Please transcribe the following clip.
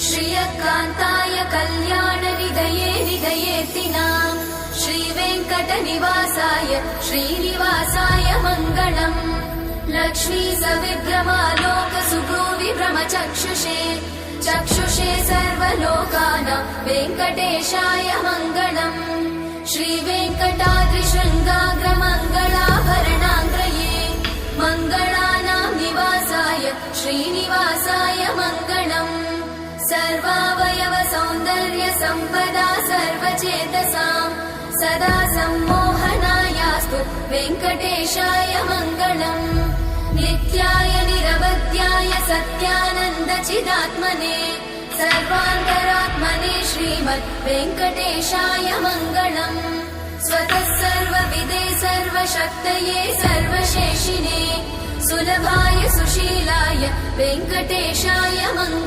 श्रियकान्ताय कल्याणनिधये निधयेतिनाम् श्रीवेङ्कटनिवासाय श्रीनिवासाय मङ्गलम्। लक्ष्मी सविभ्रमालोकसुभ्रूविभ्रमचक्षुषे चक्षुषे सर्वलोकानां वेङ्कटेशाय मङ्गलम्। श्रीवेङ्कटाद्रिशृङ्गाग्रमङ्गलाभरणाङ्ग्रये मङ्गलानां निवासाय श्रीनिवासाय मङ्गलम्। सर्वावयव सौन्दर्य सम्पदा सर्वचेतसां सदा सम्मोहनायास्तु वेङ्कटेशाय मङ्गलम्। नित्याय निरवध्याय सत्यानन्दचिदात्मने सर्वान्तरात्मने श्रीमद् वेङ्कटेशाय मङ्गलम्। स्वतः सर्वविदे सर्वशक्तये सर्वशेषिने सुलभाय सुशीलाय वेङ्कटेशाय मङ्गलम्।